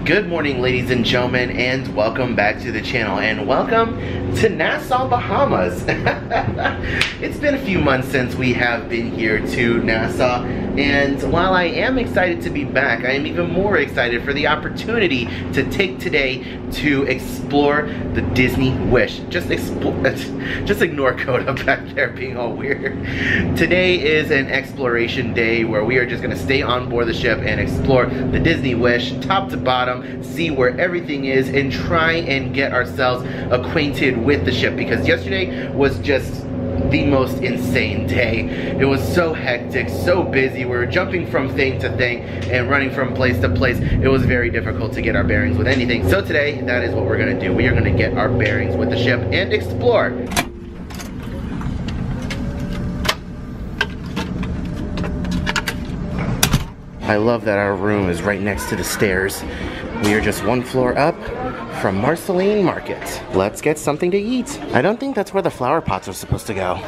Good morning, ladies and gentlemen, and welcome back to the channel, and welcome to Nassau, Bahamas. It's been a few months since we have been here to Nassau, and while I am excited to be back, I am even more excited for the opportunity to take today to explore the Disney Wish. Just ignore Coda back there being all weird. Today is an exploration day where we are just gonna stay on board the ship and explore the Disney Wish, top to bottom, see where everything is, and try and get ourselves acquainted with the ship, because yesterday was just the most insane day. It was so hectic, so busy. We were jumping from thing to thing and running from place to place. It was very difficult to get our bearings with anything. So today, that is what we're gonna do. We are gonna get our bearings with the ship and explore. I love that our room is right next to the stairs. We are just one floor up from Marceline Market. Let's get something to eat. I don't think that's where the flower pots are supposed to go.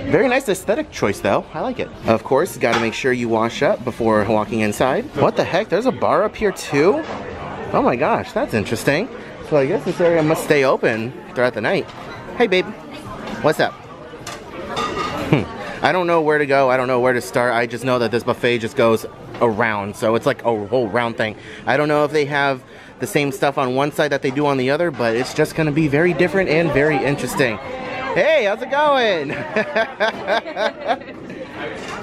Very nice aesthetic choice though, I like it. Of course, gotta make sure you wash up before walking inside. What the heck, there's a bar up here too? Oh my gosh, that's interesting. So I guess this area must stay open throughout the night. Hey babe, what's up? I don't know where to go, I don't know where to start. I just know that this buffet just goes around, so it's like a whole round thing. I don't know if they have the same stuff on one side that they do on the other, but it's just gonna be very different and very interesting. Hey, how's it going?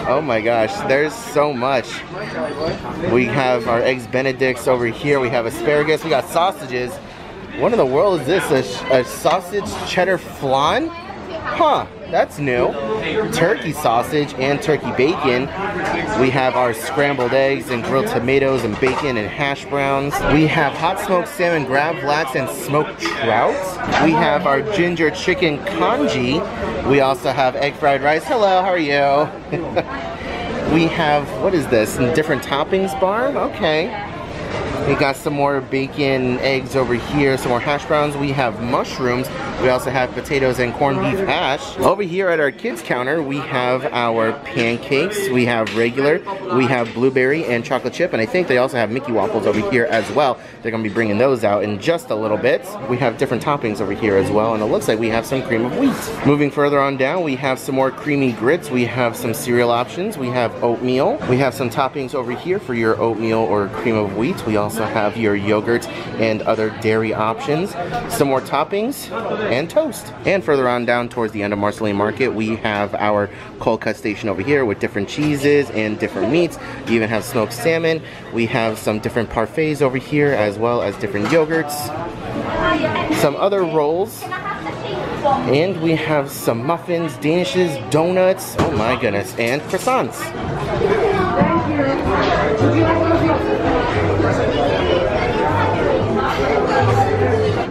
Oh my gosh, there's so much. We have our eggs benedicts over here, we have asparagus, we got sausages. What in the world is this? A sausage cheddar flan? Huh, that's new. Turkey sausage and turkey bacon. We have our scrambled eggs and grilled tomatoes and bacon and hash browns. We have hot smoked salmon, gravlax, and smoked trout. We have our ginger chicken congee. We also have egg fried rice. Hello, how are you? We have, what is this? Different toppings bar? Okay. We got some more bacon, eggs over here, some more hash browns. We have mushrooms. We also have potatoes and corned beef hash. Over here at our kids counter, we have our pancakes. We have regular, we have blueberry and chocolate chip, and I think they also have Mickey waffles over here as well. They're gonna be bringing those out in just a little bit. We have different toppings over here as well, and it looks like we have some cream of wheat. Moving further on down, we have some more creamy grits. We have some cereal options. We have oatmeal. We have some toppings over here for your oatmeal or cream of wheat. We also have your yogurt and other dairy options, some more toppings, and toast. And further on down towards the end of Marceline Market, we have our cold cut station over here with different cheeses and different meats. You even have smoked salmon. We have some different parfaits over here, as well as different yogurts, some other rolls, and we have some muffins, danishes, donuts, oh my goodness, and croissants.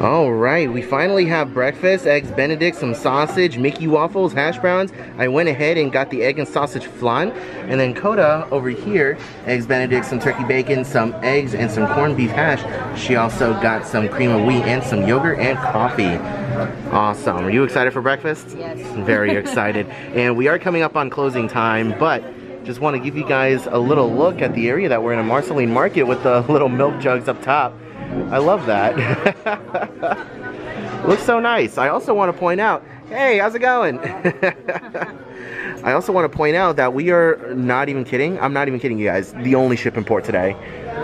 Alright, we finally have breakfast, eggs benedict, some sausage, Mickey waffles, hash browns. I went ahead and got the egg and sausage flan. And then Coda over here, eggs benedict, some turkey bacon, some eggs, and some corned beef hash. She also got some cream of wheat and some yogurt and coffee. Awesome. Are you excited for breakfast? Yes. Very excited. And we are coming up on closing time, but just want to give you guys a little look at the area that we're in, a Marceline Market with the little milk jugs up top. I love that. Looks so nice. I also want to point out, hey, how's it going? I also want to point out that we are not even kidding. I'm not even kidding you guys. The only ship in port today.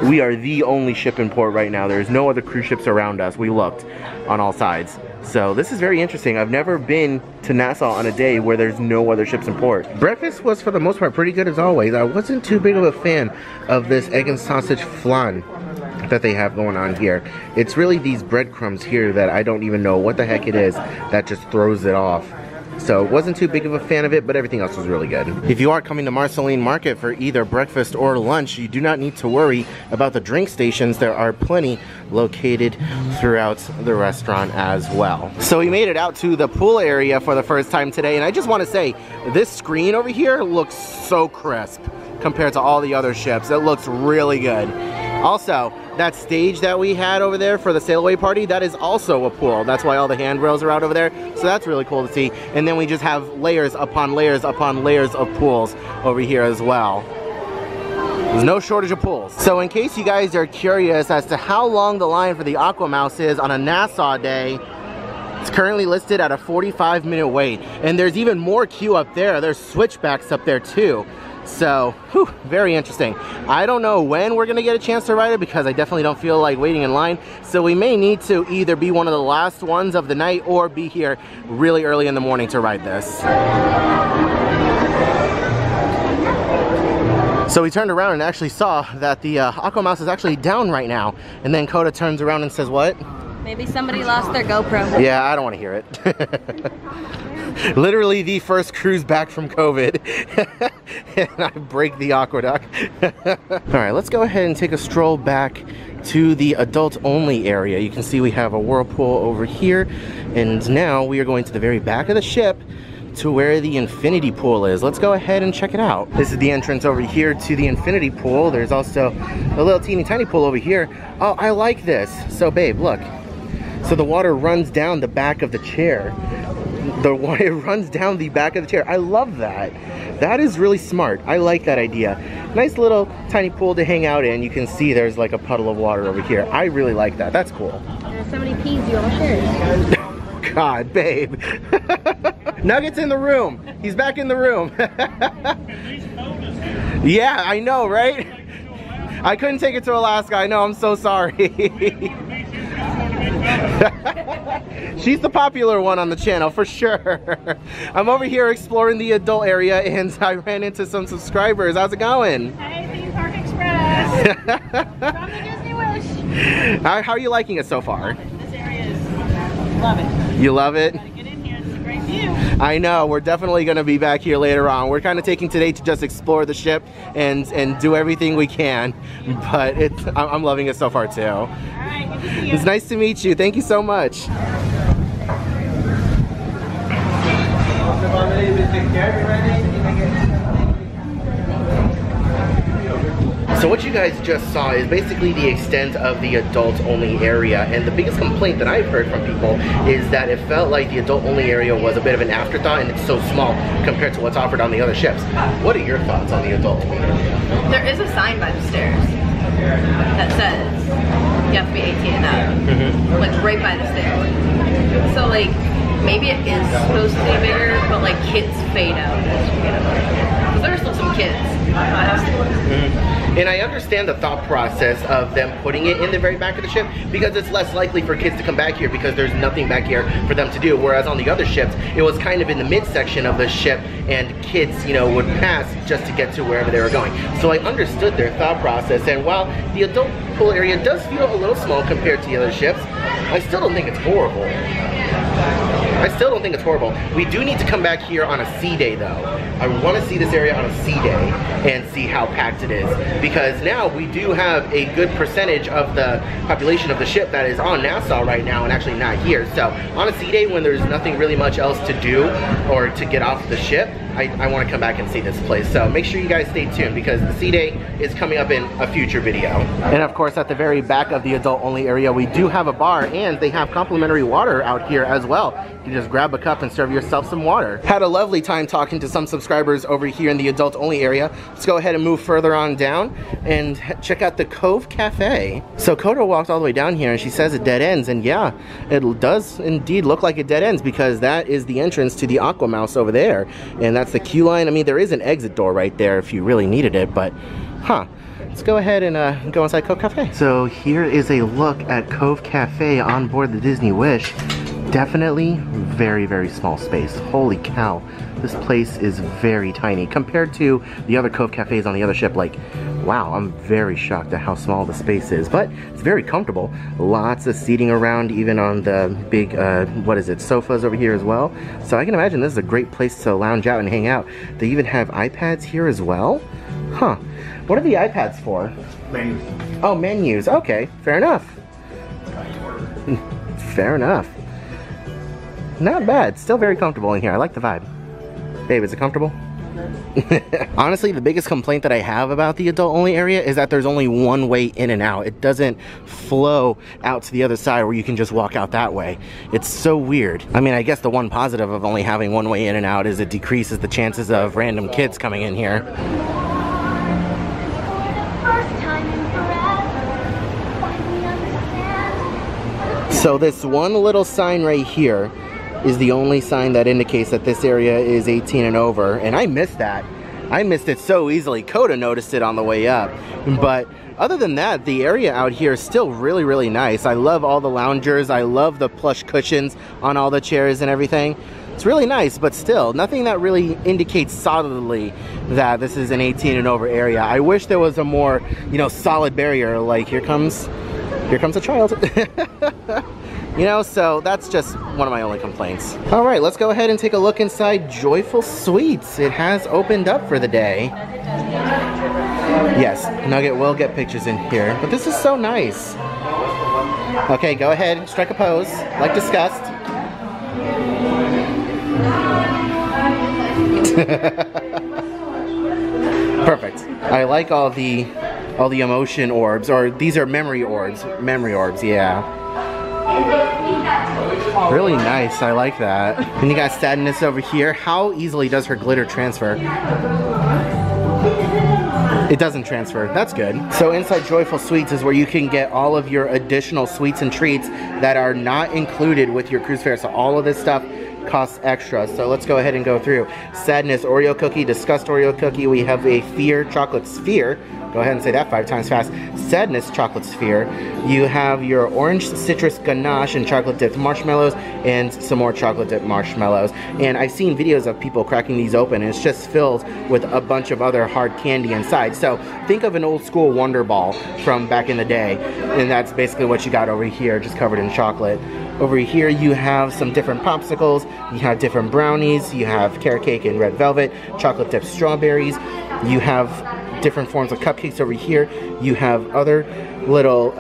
We are the only ship in port right now. There's no other cruise ships around us. We looked on all sides. So this is very interesting. I've never been to Nassau on a day where there's no other ships in port. Breakfast was for the most part pretty good as always. I wasn't too big of a fan of this egg and sausage flan that they have going on here. It's really these breadcrumbs here that I don't even know what the heck it is that just throws it off. So wasn't too big of a fan of it, but everything else was really good. If you are coming to Marceline Market for either breakfast or lunch, you do not need to worry about the drink stations. There are plenty located throughout the restaurant as well. So we made it out to the pool area for the first time today, and I just want to say, this screen over here looks so crisp compared to all the other ships. It looks really good. Also, that stage that we had over there for the sail away party, that is also a pool. That's why all the handrails are out over there. So that's really cool to see. And then we just have layers upon layers upon layers of pools over here as well. There's no shortage of pools. So in case you guys are curious as to how long the line for the Aqua Mouse is on a Nassau day, it's currently listed at a 45-minute wait. And there's even more queue up there. There's switchbacks up there too. So, whew, very interesting. I don't know when we're gonna get a chance to ride it because I definitely don't feel like waiting in line. So we may need to either be one of the last ones of the night or be here really early in the morning to ride this. So we turned around and actually saw that the Aqua Mouse is actually down right now. And then Coda turns around and says, what? Maybe somebody lost their GoPro. Yeah, I don't want to hear it. Literally the first cruise back from COVID. And I break the aqueduct. Alright, let's go ahead and take a stroll back to the adult only area. You can see we have a whirlpool over here. And now we are going to the very back of the ship to where the infinity pool is. Let's go ahead and check it out. This is the entrance over here to the infinity pool. There's also a little teeny tiny pool over here. Oh, I like this. So babe, look. So the water runs down the back of the chair. It runs down the back of the chair. I love that. That is really smart. I like that idea. Nice little tiny pool to hang out in. You can see there's like a puddle of water over here. I really like that. That's cool. Somebody pees, you all share. God, babe. Nugget's in the room. He's back in the room. Yeah, I know, right? I couldn't take it to Alaska. I know, I'm so sorry. She's the popular one on the channel for sure. I'm over here exploring the adult area and I ran into some subscribers. How's it going? Hey, Theme Park Express. From the Disney Wish. How are you liking it so far? This area is, love it. You love it? Gotta get in here, it's a great view. I know, we're definitely gonna be back here later on. We're kind of taking today to just explore the ship and do everything we can, but I'm loving it so far too. All right, good to see you. It's nice to meet you. Thank you so much. So what you guys just saw is basically the extent of the adult only area, and the biggest complaint that I've heard from people is that it felt like the adult only area was a bit of an afterthought and it's so small compared to what's offered on the other ships. What are your thoughts on the adult only area? There is a sign by the stairs that says you have to be 18 and up. Like right by the stairs. So like maybe it is supposed to be bigger, but like kids fade out as you get older. Because there are still some kids. And I understand the thought process of them putting it in the very back of the ship because it's less likely for kids to come back here because there's nothing back here for them to do. Whereas on the other ships, it was kind of in the midsection of the ship and kids, you know, would pass just to get to wherever they were going. So I understood their thought process, and while the adult pool area does feel a little small compared to the other ships, I still don't think it's horrible. I still don't think it's horrible. We do need to come back here on a sea day though. I want to see this area on a sea day and see how packed it is, because now we do have a good percentage of the population of the ship that is on Nassau right now and actually not here. So on a sea day when there's nothing really much else to do or to get off the ship, I want to come back and see this place. So make sure you guys stay tuned because the sea day is coming up in a future video. And of course at the very back of the adult only area we do have a bar, and they have complimentary water out here as well. You just grab a cup and serve yourself some water. Had a lovely time talking to some subscribers over here in the adult only area. Let's go ahead and move further on down and check out the Cove Cafe. So Coda walked all the way down here and she says it dead ends, and yeah, it does indeed look like it dead ends because that is the entrance to the Aqua Mouse over there, and that's the queue line. I mean, there is an exit door right there if you really needed it, but let's go ahead and go inside Cove Cafe. So here is a look at Cove Cafe on board the Disney Wish. Definitely very, very small space. Holy cow, this place is very tiny compared to the other Cove Cafes on the other ship. Like, wow, I'm very shocked at how small the space is, but it's very comfortable. Lots of seating around, even on the big, sofas over here as well. So I can imagine this is a great place to lounge out and hang out. They even have iPads here as well. What are the iPads for? Menus. Oh, menus. Okay, fair enough. Fair enough. Not bad. Still very comfortable in here. I like the vibe. Babe, is it comfortable? Honestly, the biggest complaint that I have about the adult only area is that there's only one way in and out. It doesn't flow out to the other side where you can just walk out that way. It's so weird. I mean, I guess the one positive of only having one way in and out is it decreases the chances of random kids coming in here. So this one little sign right here is the only sign that indicates that this area is 18 and over, and I missed that. I missed it so easily. Coda noticed it on the way up. But other than that, the area out here is still really, really nice. I love all the loungers. I love the plush cushions on all the chairs and everything. It's really nice, but still, nothing that really indicates solidly that this is an 18 and over area. I wish there was a more, you know, solid barrier, like here comes a child. You know, so that's just one of my only complaints. All right, let's go ahead and take a look inside Joyful Sweets. It has opened up for the day. Yes, Nugget will get pictures in here, but this is so nice. Okay, go ahead, strike a pose, like discussed. Perfect. I like all the emotion orbs, or these are memory orbs. Memory orbs, yeah. Really nice, I like that. And you got Sadness over here. How easily does her glitter transfer? It doesn't transfer, that's good. So inside Joyful Sweets is where you can get all of your additional sweets and treats that are not included with your cruise fare. So all of this stuff costs extra. So let's go ahead and go through. Sadness Oreo cookie, Disgust Oreo cookie. We have a Fear chocolate sphere. Go ahead and say that 5 times fast. Sadness chocolate sphere. You have your orange citrus ganache and chocolate dipped marshmallows, and some more chocolate dipped marshmallows. And I've seen videos of people cracking these open, and it's just filled with a bunch of other hard candy inside. So think of an old school Wonder Ball from back in the day, and that's basically what you got over here, just covered in chocolate. Over here you have some different popsicles, you have different brownies, you have carrot cake and red velvet, chocolate dipped strawberries, you have different forms of cupcakes over here. You have other little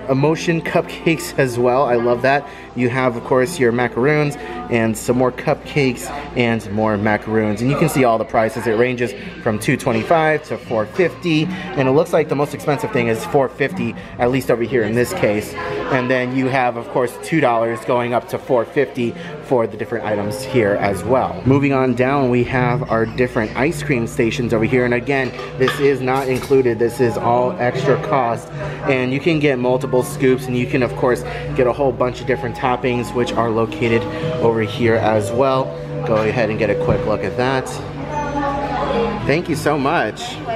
emotion cupcakes as well. I love that. You have, of course, your macaroons and some more cupcakes and more macaroons. And you can see all the prices. It ranges from $2.25 to $4.50. And it looks like the most expensive thing is $4.50, at least over here in this case. And then you have, of course, $2 going up to $4.50 for the different items here as well. Moving on down, we have our different ice cream stations over here. And again, this is not included. This is all extra cost. And you can get multiple scoops, and you can, of course, get a whole bunch of different toppings, which are located over here as well. Go ahead and get a quick look at that. Thank you so much. Can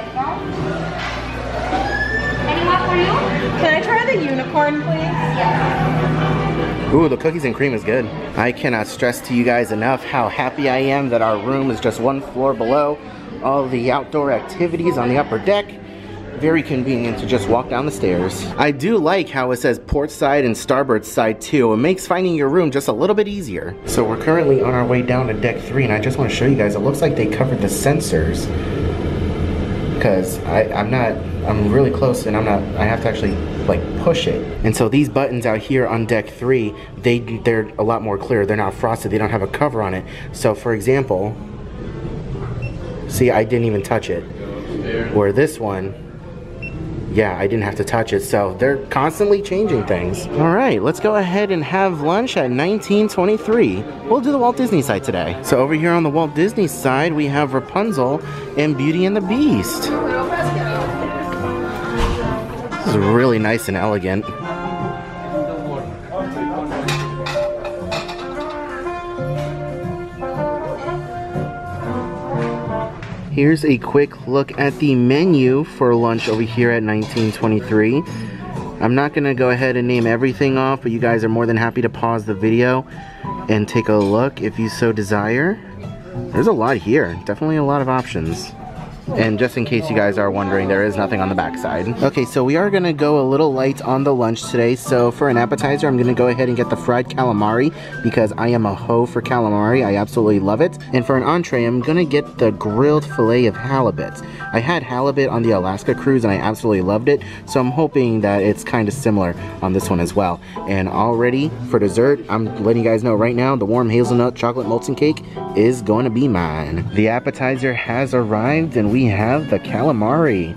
I try the unicorn, please? Yes. Ooh, the cookies and cream is good. I cannot stress to you guys enough how happy I am that our room is just one floor below all the outdoor activities on the upper deck. Very convenient to just walk down the stairs. I do like how it says port side and starboard side too. It makes finding your room just a little bit easier. So we're currently on our way down to deck 3, and I just want to show you guys, it looks like they covered the sensors. Because I'm really close, and I have to actually like push it. And so these buttons out here on deck 3, they're a lot more clear. They're not frosted, they don't have a cover on it. So for example, see, I didn't even touch it. Where this one, yeah, I didn't have to touch it. So they're constantly changing things. All right, let's go ahead and have lunch at 1923. We'll do the Walt Disney side today. So over here on the Walt Disney side, we have Rapunzel and Beauty and the Beast. This is really nice and elegant. Here's a quick look at the menu for lunch over here at 1923. I'm not gonna go ahead and name everything off, but you guys are more than happy to pause the video and take a look if you so desire. There's a lot here, definitely a lot of options. And just in case you guys are wondering, there is nothing on the back side. Okay, so we are gonna go a little light on the lunch today. So for an appetizer, I'm gonna go ahead and get the fried calamari because I am a hoe for calamari. I absolutely love it. And for an entree, I'm gonna get the grilled fillet of halibut. I had halibut on the Alaska cruise and I absolutely loved it. So I'm hoping that it's kind of similar on this one as well. And already for dessert, I'm letting you guys know right now, the warm hazelnut chocolate molten cake is going to be mine. The appetizer has arrived and we have the calamari.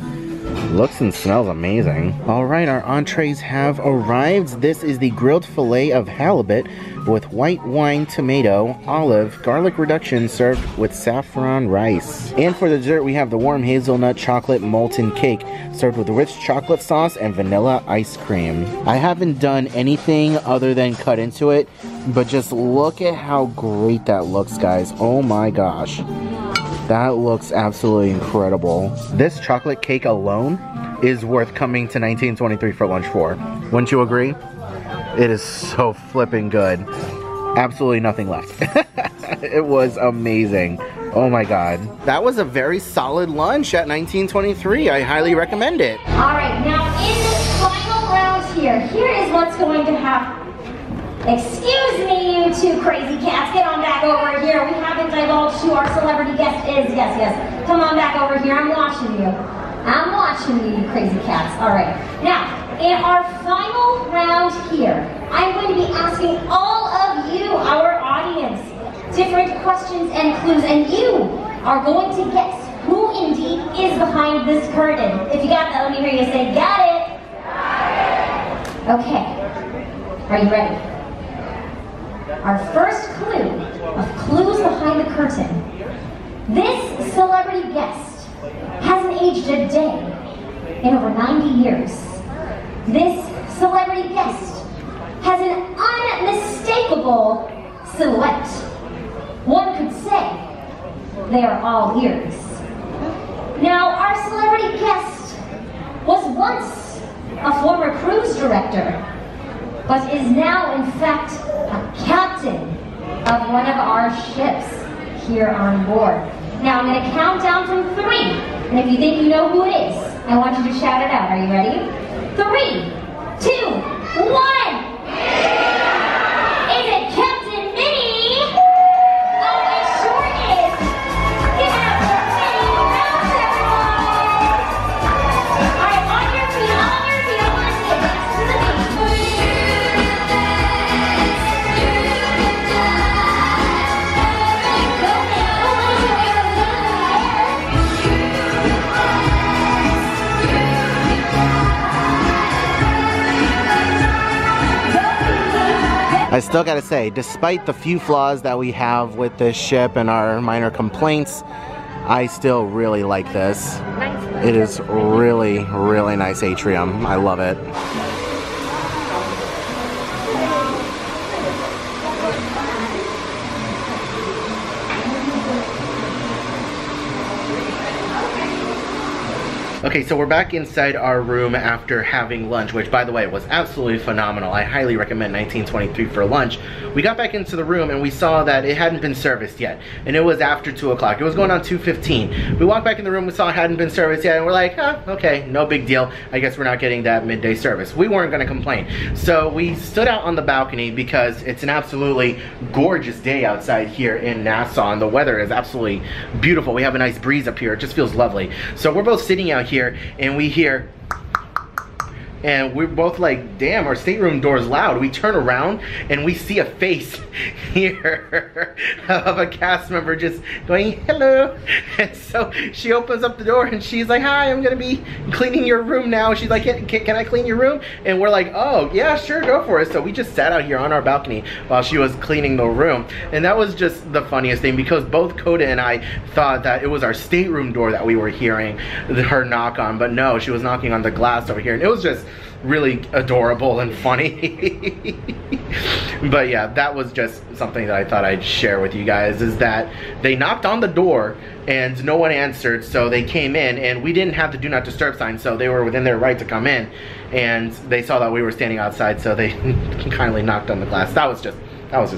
Looks and smells amazing. All right, our entrees have arrived. This is the grilled fillet of halibut with white wine, tomato, olive, garlic reduction served with saffron rice. And for the dessert, we have the warm hazelnut chocolate molten cake served with rich chocolate sauce and vanilla ice cream. I haven't done anything other than cut into it, but just look at how great that looks, guys. Oh my gosh. That looks absolutely incredible. This chocolate cake alone is worth coming to 1923 for lunch for. Wouldn't you agree? It is so flipping good. Absolutely nothing left. It was amazing. Oh my god. That was a very solid lunch at 1923. I highly recommend it. Alright, now in this final round here is what's going to happen. Excuse me, you two crazy cats, get on back over here. We haven't divulged who our celebrity guest is. Yes. Come on back over here, I'm watching you. I'm watching you, you crazy cats. Alright, now, in our final round here, I'm going to be asking all of you, our audience, different questions and clues, and you are going to guess who indeed is behind this curtain. If you got that, let me hear you say, got it? Got it. Okay, are you ready? Our first clue of clues behind the curtain. This celebrity guest hasn't aged a day in over 90 years. This celebrity guest has an unmistakable silhouette. One could say they are all ears. Now, our celebrity guest was once a former cruise director, but is now, in fact, a captain of one of our ships here on board. Now, I'm going to count down from 3, and if you think you know who it is, I want you to shout it out. Are you ready? 3, 2, 1! Is it Captain Minnie? Oh, it sure is! Give it up for Minnie Mouse, everyone! Alright, on your feet, I want to say thanks to the beach. I still gotta say, despite the few flaws that we have with this ship and our minor complaints, I still really like this. It is really, really nice atrium. I love it. Okay, so we're back inside our room after having lunch, which, by the way, was absolutely phenomenal. I highly recommend 1923 for lunch. We got back into the room and we saw that it hadn't been serviced yet, and it was after 2 o'clock. It was going on 2:15. We walked back in the room, we saw it hadn't been serviced yet, and we're like, okay, no big deal. I guess we're not getting that midday service. We weren't gonna complain. So we stood out on the balcony because it's an absolutely gorgeous day outside here in Nassau, and the weather is absolutely beautiful. We have a nice breeze up here. It just feels lovely. So we're both sitting out here and we hear, and we're both like, damn, our stateroom door is loud. We turn around and we see a face here of a cast member just going, hello. And so she opens up the door and she's like, hi, I'm gonna be cleaning your room now. She's like, can I clean your room? And we're like, oh yeah, sure, go for it. So we just sat out here on our balcony while she was cleaning the room. And that was just the funniest thing, because both Coda and I thought that it was our stateroom door that we were hearing her knock on, but no, she was knocking on the glass over here. And it was just really adorable and funny. But yeah, that was just something that I thought I'd share with you guys, is that they knocked on the door and no one answered, so they came in, and we didn't have the do not disturb sign, so they were within their right to come in, and they saw that we were standing outside, so they kindly knocked on the glass. That was just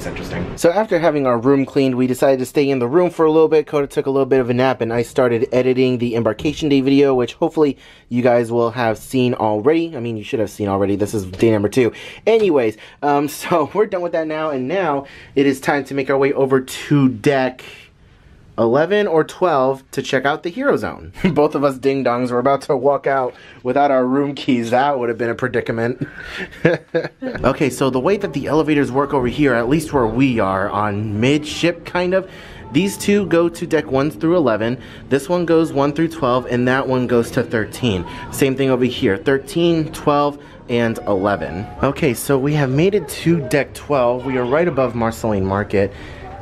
interesting. So after having our room cleaned, we decided to stay in the room for a little bit. Coda took a little bit of a nap, and I started editing the embarkation day video, which hopefully you guys will have seen already. I mean, you should have seen already. This is day number 2. Anyways, so we're done with that now, and now it is time to make our way over to deck 11 or 12 to check out the Hero Zone. Both of us ding-dongs were about to walk out without our room keys. That would have been a predicament. Okay, so the way that the elevators work over here, at least where we are on midship kind of, These two go to deck 1 through 11. This one goes 1 through 12, and that one goes to 13. Same thing over here, 13, 12, and 11. Okay, so we have made it to deck 12. We are right above Marceline Market.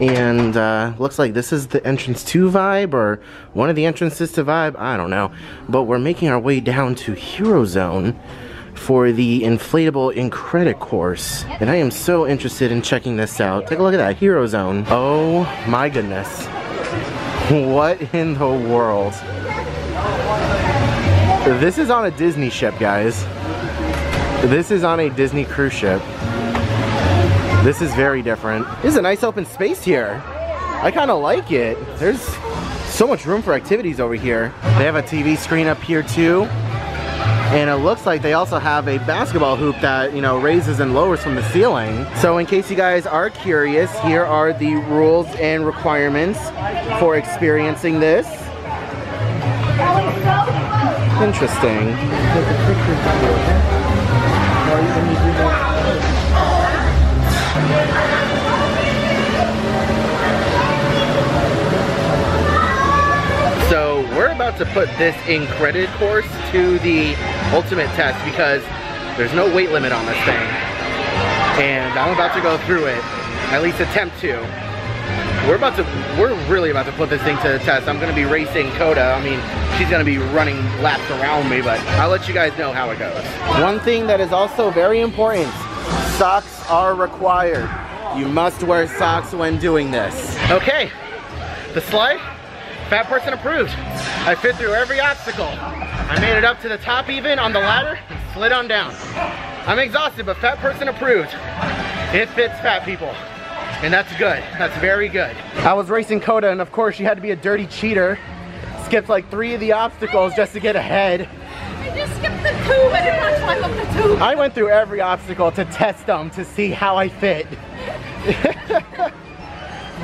And looks like this is the entrance to Vibe, or one of the entrances to Vibe, I don't know. But we're making our way down to Hero Zone for the inflatable in credit course. And I am so interested in checking this out. Take a look at that, Hero Zone. Oh my goodness. What in the world? This is on a Disney ship, guys. This is on a Disney cruise ship. This is very different. This is a nice open space here. I kind of like it. There's so much room for activities over here. They have a TV screen up here too. And it looks like they also have a basketball hoop that, you know, raises and lowers from the ceiling. So in case you guys are curious, here are the rules and requirements for experiencing this. Interesting. So we're about to put this in credit course to the ultimate test because there's no weight limit on this thing. And I'm about to go through it, at least attempt to. We're really about to put this thing to the test. I'm gonna be racing Coda. I mean, she's gonna be running laps around me, but I'll let you guys know how it goes. One thing that is also very important, socks are required. You must wear socks when doing this. Okay, the slide, fat person approved. I fit through every obstacle. I made it up to the top even on the ladder and slid on down. I'm exhausted, but fat person approved. It fits fat people. And that's good, that's very good. I was racing Coda, and of course she had to be a dirty cheater. Skipped like 3 of the obstacles just to get ahead. I just skipped the tube, I didn't want to climb up the tube. I went through every obstacle to test them to see how I fit.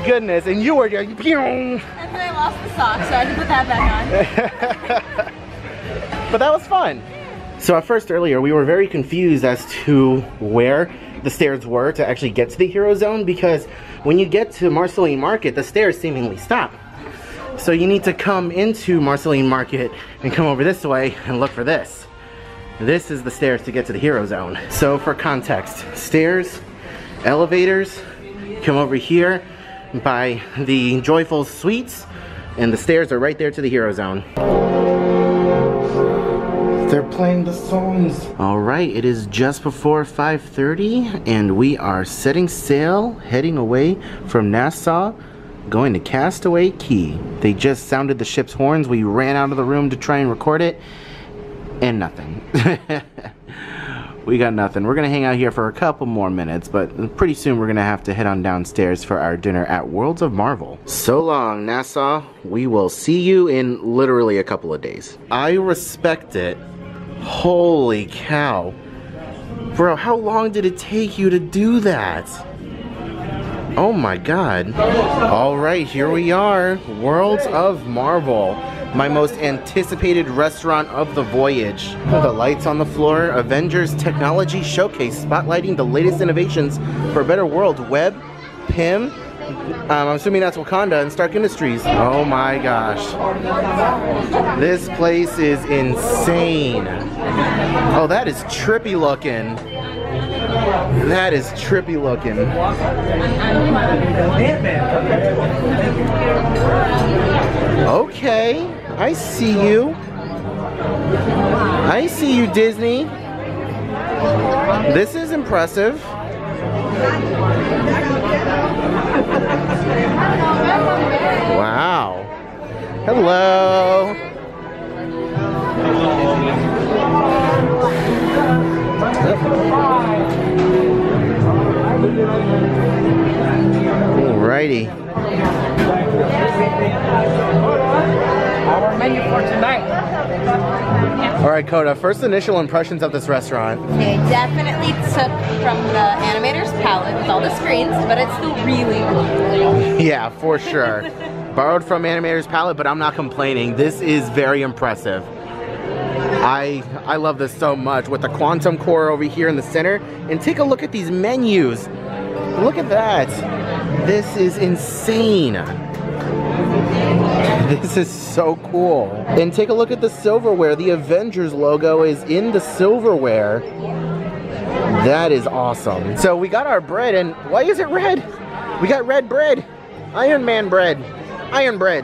Goodness, and you were just and then I lost the socks, so I had to put that back on. But that was fun. So at first earlier we were very confused as to where the stairs were to actually get to the Hero Zone, because when you get to Marceline Market, the stairs seemingly stop. So you need to come into Marceline Market and come over this way and look for this. This is the stairs to get to the Hero Zone. So for context, stairs, elevators, come over here by the Joyful Suites, and the stairs are right there to the Hero Zone. They're playing the songs. All right, it is just before 5:30 and we are setting sail, heading away from Nassau, going to Castaway Cay. They just sounded the ship's horns. We ran out of the room to try and record it, and nothing. We got nothing. We're gonna hang out here for a couple more minutes, but pretty soon we're gonna have to head on downstairs for our dinner at Worlds of Marvel. So long, Nassau. We will see you in literally a couple of days. I respect it. Holy cow. Bro, how long did it take you to do that? Oh my god. Alright, here we are. Worlds of Marvel. My most anticipated restaurant of the voyage. The lights on the floor. Avengers Technology Showcase, spotlighting the latest innovations for a better world. Web, PIM, I'm assuming that's Wakanda, and Stark Industries. Oh my gosh. This place is insane. Oh, that is trippy looking. That is trippy looking. Okay, I see you. I see you, Disney. This is impressive. Wow. Hello. Alrighty. Our menu for tonight. Alright, Coda, first initial impressions of this restaurant. They definitely took from the animator's palette with all the screens, but it's still really good. Yeah, for sure. Borrowed from animator's palette, but I'm not complaining. This is very impressive. I love this so much with the quantum core over here in the center. And take a look at these menus. Look at that. This is insane. This is so cool. And take a look at the silverware. The Avengers logo is in the silverware. That is awesome. So we got our bread, and why is it red? We got red bread. Iron Man bread. Iron bread.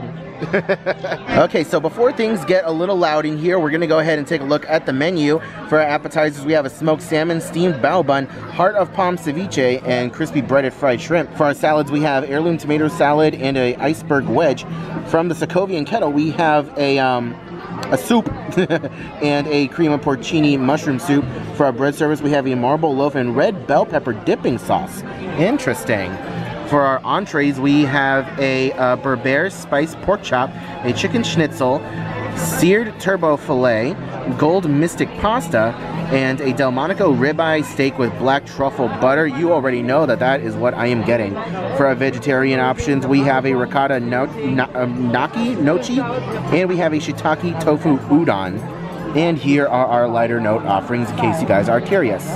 Okay, so before things get a little loud in here, we're gonna go ahead and take a look at the menu. For our appetizers, we have a smoked salmon, steamed bao bun, heart of palm ceviche, and crispy breaded fried shrimp. For our salads, we have heirloom tomato salad and a iceberg wedge. From the Sokovian kettle, we have a soup and a cream of porcini mushroom soup. For our bread service, we have a marble loaf and red bell pepper dipping sauce. Interesting. For our entrees, we have a Berber spiced pork chop, a chicken schnitzel, seared turbot filet, gold mystic pasta, and a Delmonico ribeye steak with black truffle butter. You already know that that is what I am getting. For our vegetarian options, we have a ricotta nochi, and we have a shiitake tofu udon. And here are our lighter note offerings in case you guys are curious.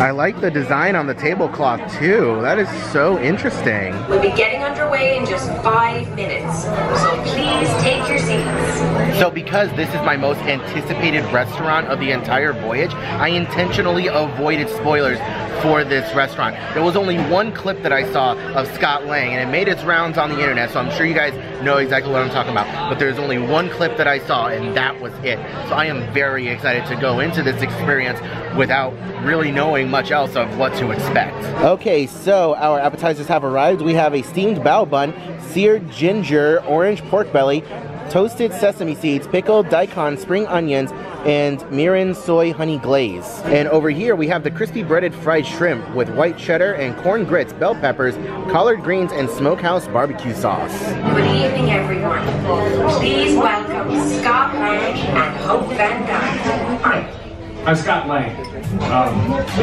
I like the design on the tablecloth too. That is so interesting. We'll be getting underway in just 5 minutes, so please take your seats. So because this is my most anticipated restaurant of the entire voyage, I intentionally avoided spoilers for this restaurant. There was only one clip that I saw of Scott Lang, and it made its rounds on the internet, so I'm sure you guys know exactly what I'm talking about. But there's only one clip that I saw, and that was it. So I am very excited to go into this experience without really knowing much else of what to expect. Okay, so our appetizers have arrived. We have a steamed bao bun, seared ginger, orange pork belly, toasted sesame seeds, pickled daikon, spring onions, and mirin soy honey glaze. And over here we have the crispy breaded fried shrimp with white cheddar and corn grits, bell peppers, collard greens, and smokehouse barbecue sauce. Good evening, everyone. Please welcome Scott Lang and Hope Van Dyke. Hi, I'm Scott Lang.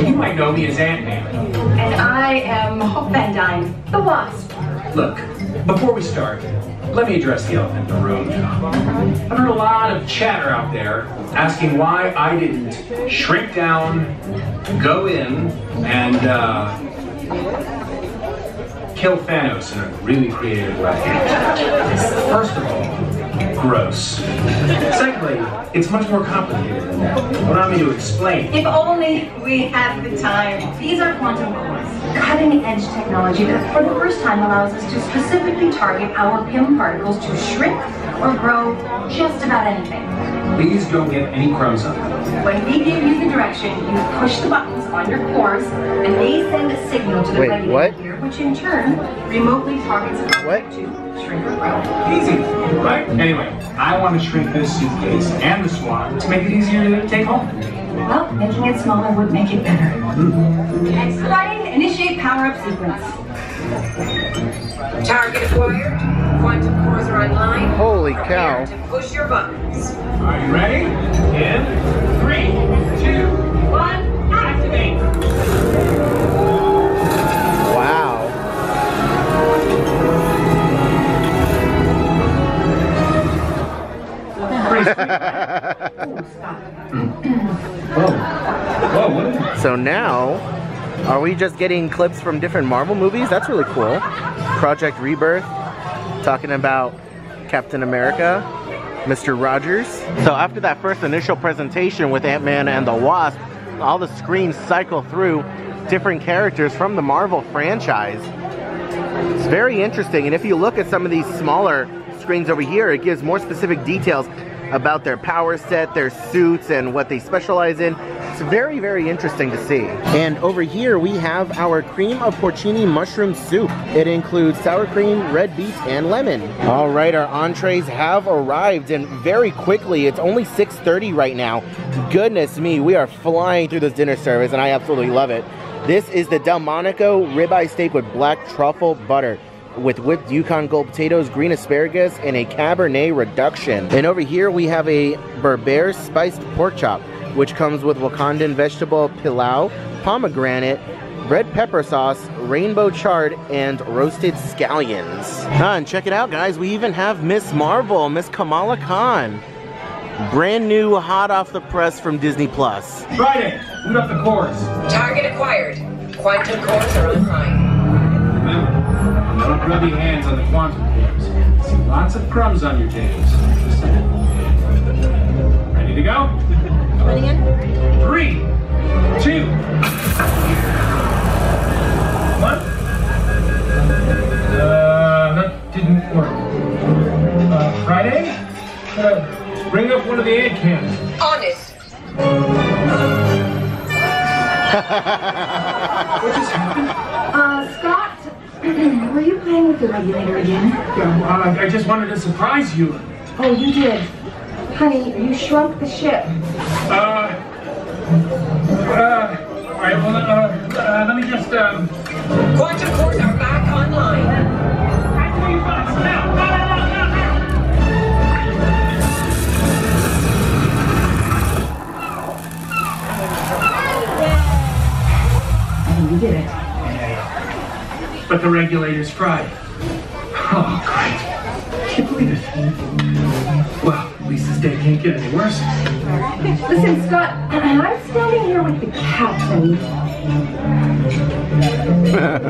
You might know me as Ant-Man. And I am Hope Van Dyne, the Wasp. Look, before we start, let me address the elephant in the room. I've heard a lot of chatter out there asking why I didn't shrink down, go in, and kill Thanos in a really creative way. First of all, gross. Secondly, it's much more complicated than that. Allow me to explain. If only we had the time. These are quantum cores, cutting-edge technology that for the first time allows us to specifically target our PIM particles to shrink or grow just about anything. Please don't get any crumbs on it. When we give you the direction, you push the buttons on your cores, and they send a signal to the regulator gear, which in turn remotely targets a target to shrink or grow. Easy, right? Anyway, I want to shrink this suitcase and the swan to make it easier to take home. Well, making it smaller would make it better. Expediting, initiate power-up sequence. Target acquired. Quantum cores are online. Holy cow. Prepare to push your buttons. Are you ready? In 3, 2, 1, activate! Wow. Whoa, what is it? So now, are we just getting clips from different Marvel movies? That's really cool. Project Rebirth, talking about Captain America, Mr. Rogers. So after that first initial presentation with Ant-Man and the Wasp, all the screens cycle through different characters from the Marvel franchise. It's very interesting, and if you look at some of these smaller screens over here, it gives more specific details about their power set, their suits, and what they specialize in. It's very, very interesting to see. And over here we have our cream of porcini mushroom soup. It includes sour cream, red beets, and lemon. All right, our entrees have arrived, and very quickly. It's only 6:30 right now. Goodness me, we are flying through this dinner service, and I absolutely love it. This is the Delmonico ribeye steak with black truffle butter, with whipped Yukon Gold potatoes, green asparagus, and a Cabernet reduction. And over here we have a Berber spiced pork chop, which comes with Wakandan vegetable pilau, pomegranate, red pepper sauce, rainbow chard, and roasted scallions. And check it out, guys, we even have Miss Marvel, Miss Kamala Khan. Brand new, hot off the press from Disney+. Friday, boot up the cores. Target acquired. Quantum cores are online. Remember, no grubby hands on the quantum cores. See lots of crumbs on your tails. Just saying. Ready to go? Ready again? 3, 2, 1. That didn't work. Friday? Bring up one of the egg cans. Honest. What just happened? Scott, were you playing with the regulator again? Yeah, I just wanted to surprise you. Oh, you did. Honey, you shrunk the ship. Alright, well, let me just, Quantum cores are back online. activate box now! You did it. But the regulator's fried. Oh, great. Can't believe it. Well, at least this day can't get any worse. Listen, Scott, I'm standing here with the captain.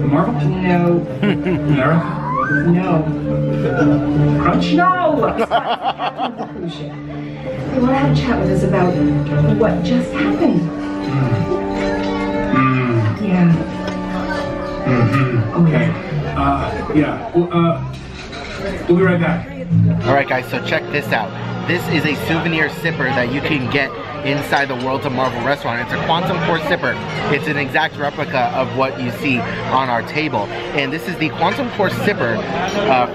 Marvel? No. Mara? No. Crunch? No! Scott, captain of the cruise ship. They want to have a chat with us about what just happened. Yeah. Okay. Yeah. We'll be right back. Alright guys, so check this out. This is a souvenir sipper that you can get inside the Worlds of Marvel restaurant. It's a quantum core sipper. It's an exact replica of what you see on our table. And this is the quantum core sipper,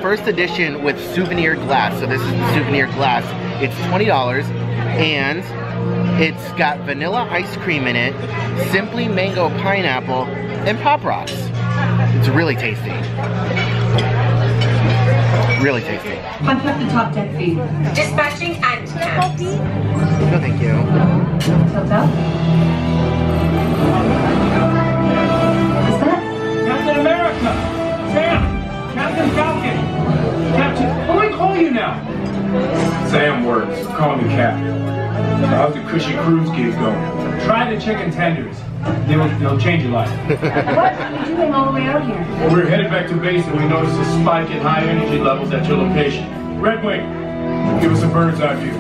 first edition with souvenir glass. So this is the souvenir glass. It's $20 and it's got vanilla ice cream in it, simply mango pineapple, and Pop Rocks. It's really tasty. Really tasty. Punch up the top deck feed. Dispatching and cans. No, thank you. Tilt up. What's that? Captain America! Sam! Captain Falcon! Captain, what do I call you now? Sam works. Call me Cap. How's the cushy cruise gig going? Try the chicken tenders. They'll change your life. What are you doing all the way out here? We're headed back to base and we noticed a spike in high energy levels at your location. Red Wing, give us a bird's eye view.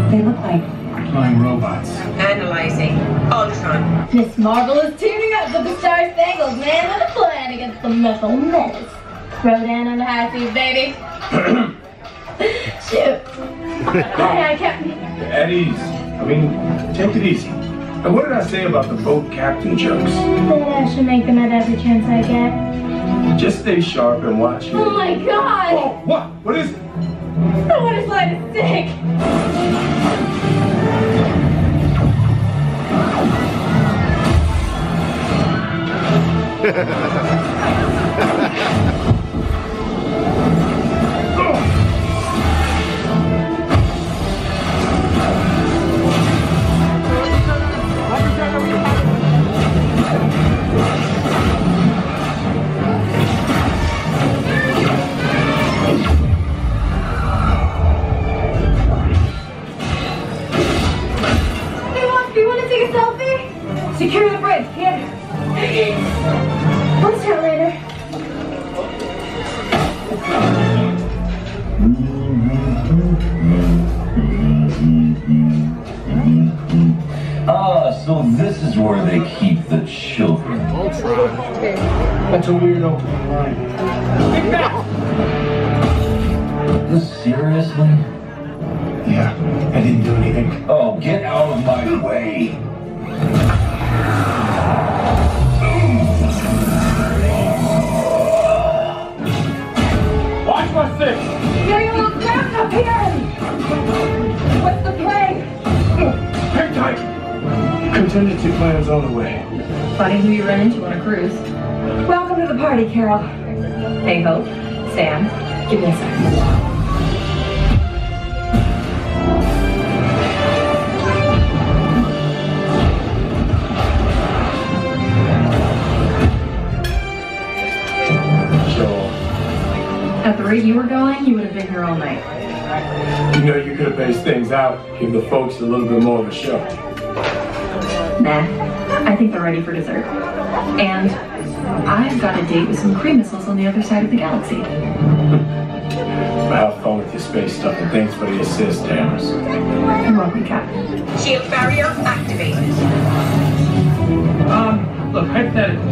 They look like Flying robots. Analyzing. Ultron. Miss Marvel is teaming up with the Star-Spangled Man with a plan against the Metal Menace. Throw down on the high seas, baby. Shoot. Hi, Captain. At ease. I mean, take it easy. And what did I say about the boat captain jokes? That I should make them at every chance I get. Just stay sharp and watch. Oh my god! Oh, what? What is it? Someone is flying a stick! secure the bridge, can't Let's chat later. Ah, so this is where they keep the children. That's a weirdo line. Seriously? Yeah, I didn't do anything. Oh, get out of my way. Watch my six! Yo, you little crap up here! What's the plan? Hang tight! Contingency plans on the way. Funny who you run into on a cruise. Welcome to the party, Carol. Hey, Hope. Sam. Give me a second. At the rate you were going, you would have been here all night. You know, you could have paced things out, give the folks a little bit more of a show. Nah, I I think they're ready for dessert. And I've got a date with some cream missiles on the other side of the galaxy. Have fun with your space stuff, and thanks for the assist, Hammers. You're welcome, Captain. Shield barrier activated. Look, hypothetical.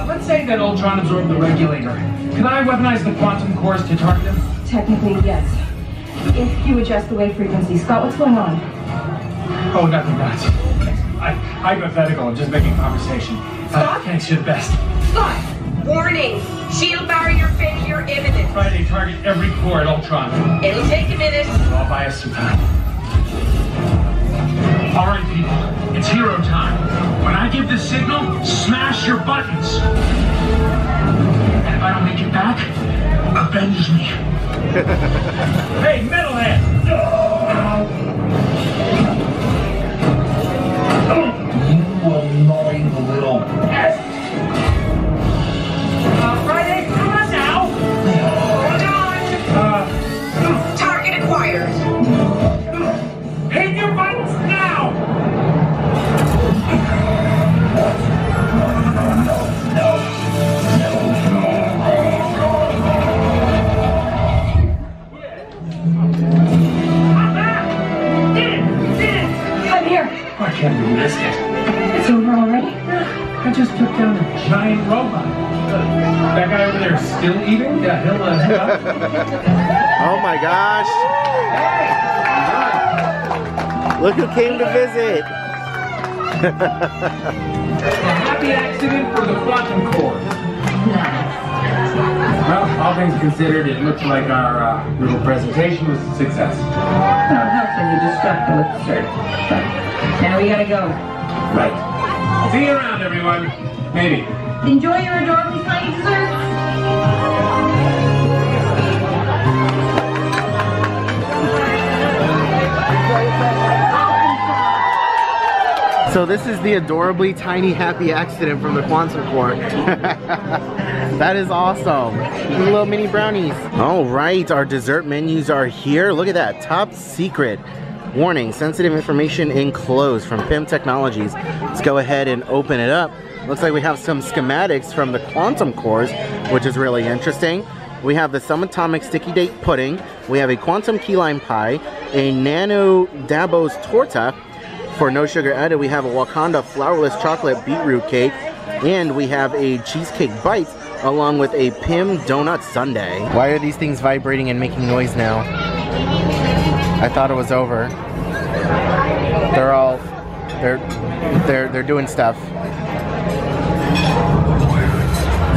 Let's say that Ultron absorbed the regulator. Can I weaponize the quantum cores to target him? Technically, yes. If you adjust the wave frequency. Scott, what's going on? Oh, nothing, nuts. Hypothetical, I'm just making conversation. Thanks, you're the best. Scott! Warning! Shield barrier failure imminent. Friday, target every core at Ultron. It'll take a minute. I'll buy us some time. All right, people, it's hero time. When I give the signal, smash your buttons. And if I don't make it back, avenge me. Hey, Metalhead! You annoying little pest. Friday, come on now! Hold on! Target acquired. Hit your buttons now! I'm here. I can't believe this yet. It's over already? I just took down a giant robot. That guy over there is still eating? Yeah, he'll Oh my gosh. Look who came to visit. Happy accident for the quantum core. Well, all things considered, it looks like our little presentation was a success. Well, helps when you distract them with dessert. But now we gotta go. Right. See you around, everyone. Maybe. Enjoy your adorably tiny dessert. So this is the adorably tiny happy accident from the quantum core. That is awesome. Little mini brownies. All right, our dessert menus are here. Look at that, top secret. Warning, sensitive information enclosed from PIM Technologies. Let's go ahead and open it up. Looks like we have some schematics from the quantum cores, which is really interesting. We have the subatomic sticky date pudding. We have a quantum key lime pie, a nano Dabo's torta. For no sugar added, we have a Wakanda flourless chocolate beetroot cake, and we have a cheesecake bite along with a PIM donut sundae. Why are these things vibrating and making noise now? I thought it was over. They're doing stuff.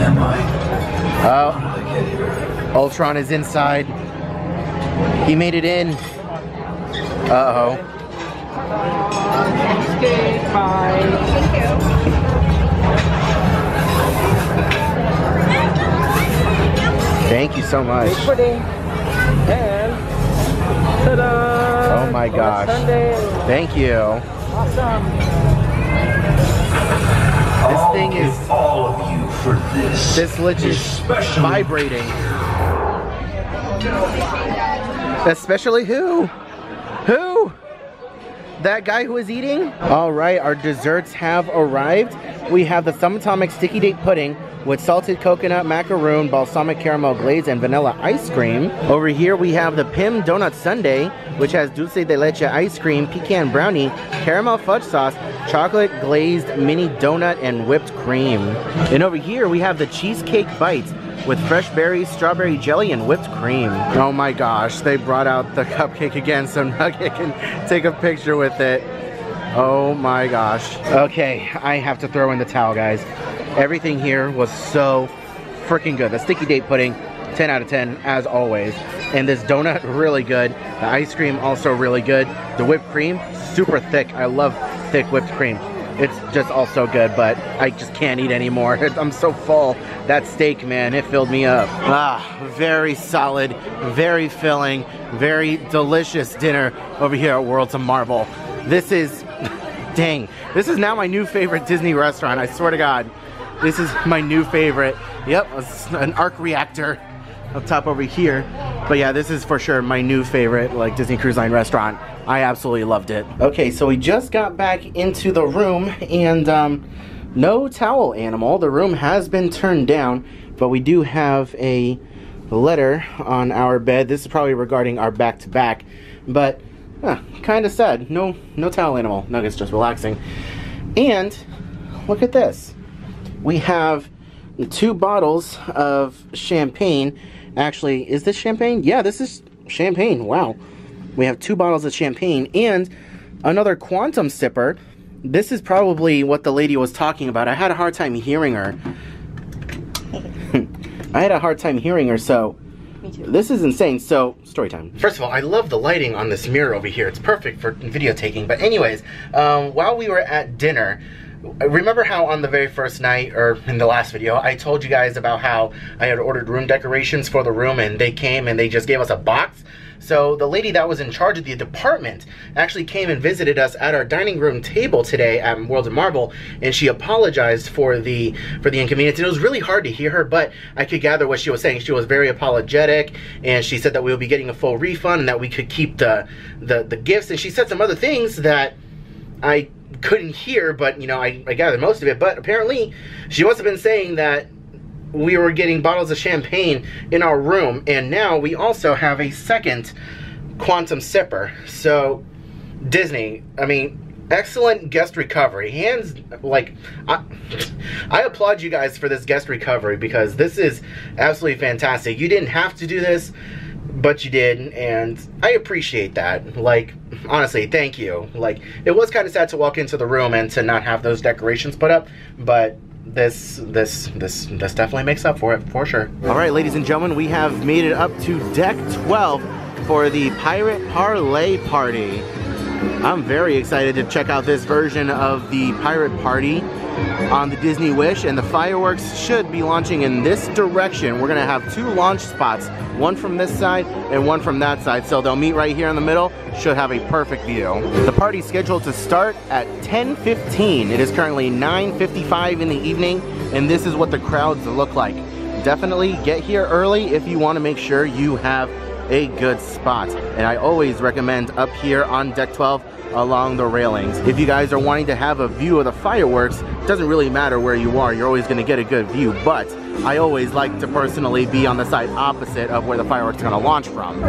Am I? Oh, Ultron is inside. He made it in. Uh-oh. Thank you so much. And ta-da! Oh my gosh. Thank you. Awesome. This thing is all of you for this. This lich is vibrating. Especially who? Who? That guy who is eating? All right, our desserts have arrived. We have the subatomic sticky date pudding with salted coconut macaroon, balsamic caramel glaze, and vanilla ice cream. Over here we have the PIM donut sundae, which has dulce de leche ice cream, pecan brownie, caramel fudge sauce, chocolate glazed mini donut, and whipped cream. And over here we have the cheesecake bites with fresh berries, strawberry jelly, and whipped cream. Oh my gosh, they brought out the cupcake again so Nugget can take a picture with it. Oh my gosh. Okay, I have to throw in the towel, guys. Everything here was so freaking good. The sticky date pudding, 10 out of 10, as always. And this donut, really good. The ice cream, also really good. The whipped cream, super thick. I love thick whipped cream. It's just also good, but I just can't eat anymore. I'm so full. That steak, man, it filled me up. Ah, very solid, very filling, very delicious dinner over here at Worlds of Marvel. This is, dang, this is now my new favorite Disney restaurant, I swear to God. This is my new favorite. Yep, an arc reactor up top over here. But yeah, this is for sure my new favorite, like, Disney Cruise Line restaurant. I absolutely loved it. Okay, so we just got back into the room, and no towel animal. The room has been turned down, but we do have a letter on our bed. This is probably regarding our back-to-back, but kind of sad. No towel animal. Nugget's just relaxing. And look at this. We have 2 bottles of champagne. Actually, is this champagne? Yeah, this is champagne. Wow. We have 2 bottles of champagne and another quantum sipper. This is probably what the lady was talking about. I had a hard time hearing her. So Me too. this is insane. So, story time. First of all, I love the lighting on this mirror over here. It's perfect for video taking. But anyways, while we were at dinner, remember how on the very first night, or in the last video, I told you guys about how I had ordered room decorations for the room, and they came and they just gave us a box? So the lady that was in charge of the department actually came and visited us at our dining room table today at World of Marble, and she apologized for the inconvenience. And it was really hard to hear her, but I could gather what she was saying. She was very apologetic, and she said that we would be getting a full refund and that we could keep the gifts. And she said some other things that I couldn't hear, but you know, I gathered most of it. But apparently she must have been saying that we were getting bottles of champagne in our room, and now we also have a second quantum sipper. So Disney, I mean, excellent guest recovery. Hands, like, I applaud you guys for this guest recovery, because this is absolutely fantastic. You didn't have to do this, but you did, and I appreciate that. Like, honestly, thank you. Like, it was kind of sad to walk into the room and to not have those decorations put up, but this definitely makes up for it, for sure. All right, ladies and gentlemen, we have made it up to deck 12 for the Pirate Parlay Party. I'm very excited to check out this version of the Pirate Party on the Disney Wish, and the fireworks should be launching in this direction. We're gonna have 2 launch spots, one from this side and one from that side, so they'll meet right here in the middle. Should have a perfect view. The party's scheduled to start at 10:15. It is currently 9:55 in the evening, and this is what the crowds look like. Definitely get here early if you want to make sure you have a good spot, and I always recommend up here on deck 12 along the railings. If you guys are wanting to have a view of the fireworks, it doesn't really matter where you are, you're always going to get a good view, but I always like to personally be on the side opposite of where the fireworks are going to launch from.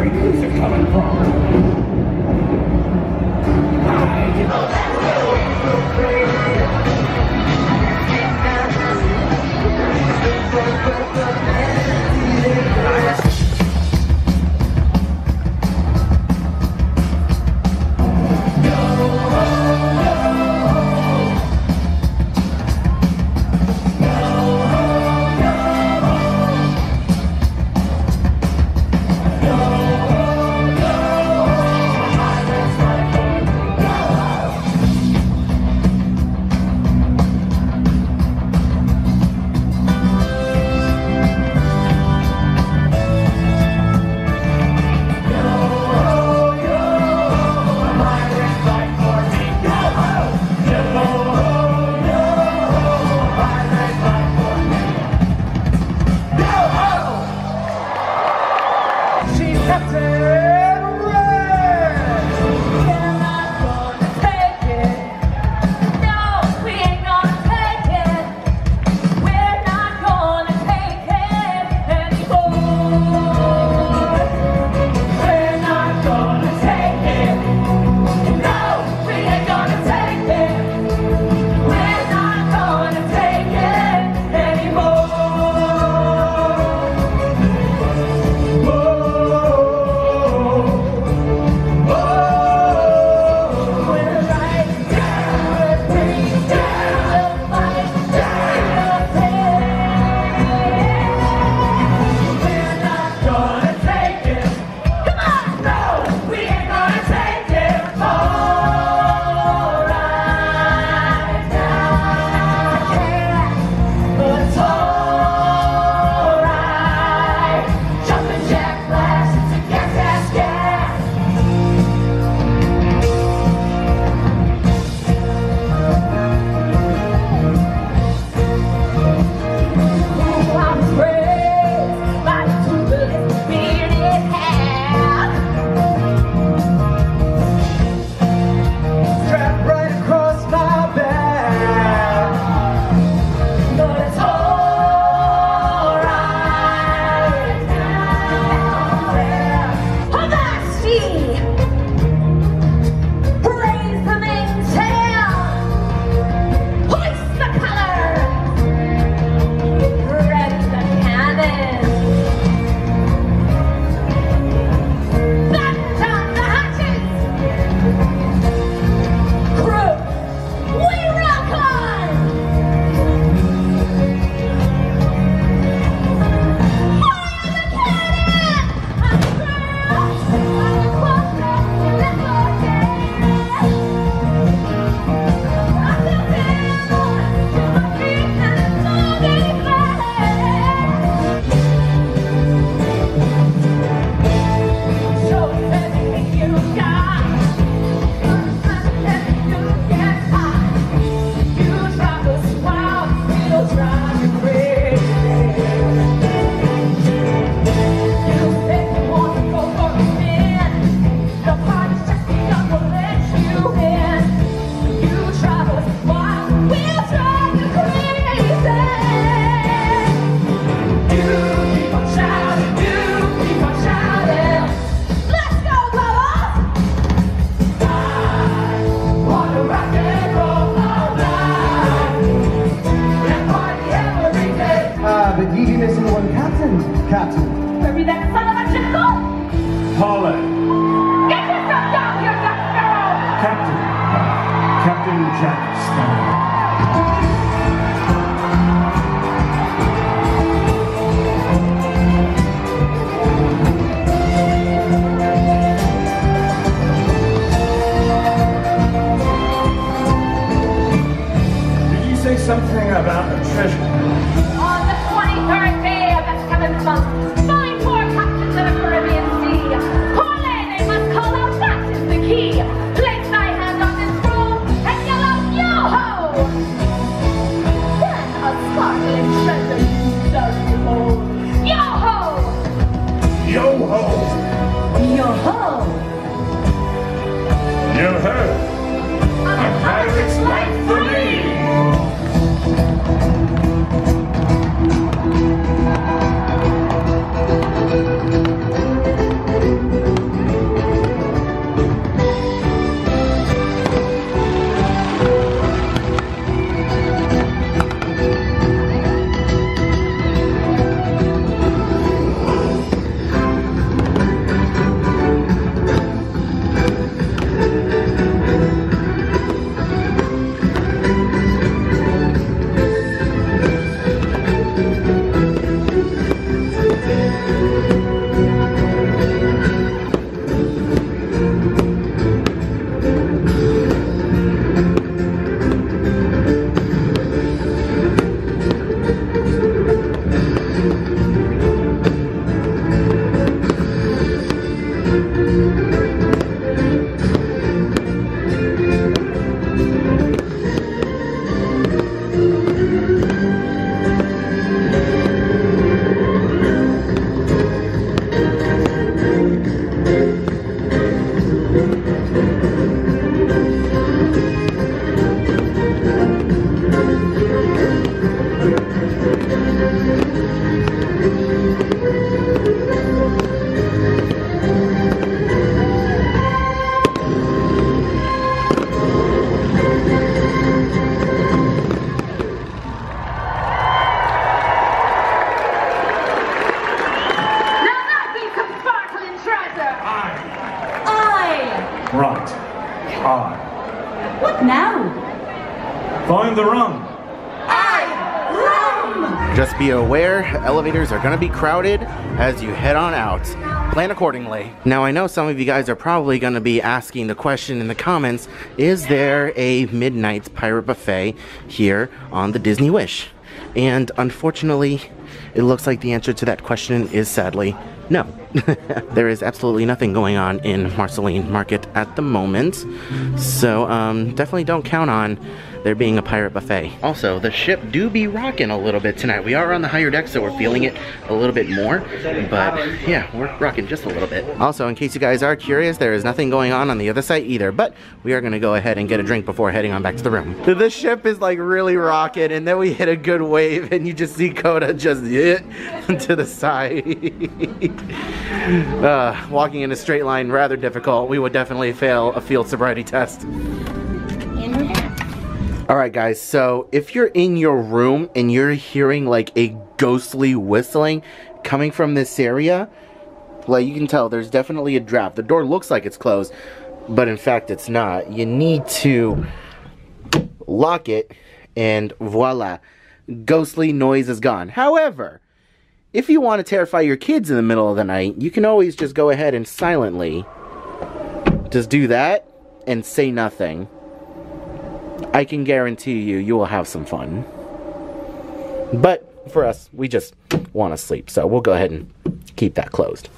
Captain. Where be that son of a chickle? Polly. Get yourself down here, Jack Sparrow! Captain. Captain Jack Sparrow. Say something about a treasure. On the 23rd day of the 7th month, find 4 captains of the Caribbean Sea. Corley, they must call out, that is the key. Place thy hand on this scroll and yell out, yo-ho! Then a sparkling treasure you shall behold. Yo-ho! Yo-ho! Yo-ho! Yo-ho! A pirate's life for me! What now? Find the rum. Just be aware, elevators are going to be crowded as you head on out. Plan accordingly. Now I know some of you guys are probably going to be asking the question in the comments, is there a midnight pirate buffet here on the Disney Wish? And unfortunately, it looks like the answer to that question is sadly no. There is absolutely nothing going on in Marceline Market at the moment. So definitely don't count on there being a pirate buffet. Also, the ship do be rocking a little bit tonight. We are on the higher deck, so we're feeling it a little bit more. But yeah, we're rocking just a little bit. Also, in case you guys are curious, there is nothing going on the other side either. But we are going to go ahead and get a drink before heading on back to the room. The ship is like really rocking, and then we hit a good wave, and you just see Coda just hit to the side. Walking in a straight line, rather difficult. We would definitely fail a field sobriety test. Alright guys, so if you're in your room and you're hearing like a ghostly whistling coming from this area, like you can tell there's definitely a draft. The door looks like it's closed, but in fact it's not. You need to lock it and voila, ghostly noise is gone. However, if you want to terrify your kids in the middle of the night, you can always just go ahead and silently just do that and say nothing. I can guarantee you will have some fun. But for us, we just want to sleep, so we'll go ahead and keep that closed.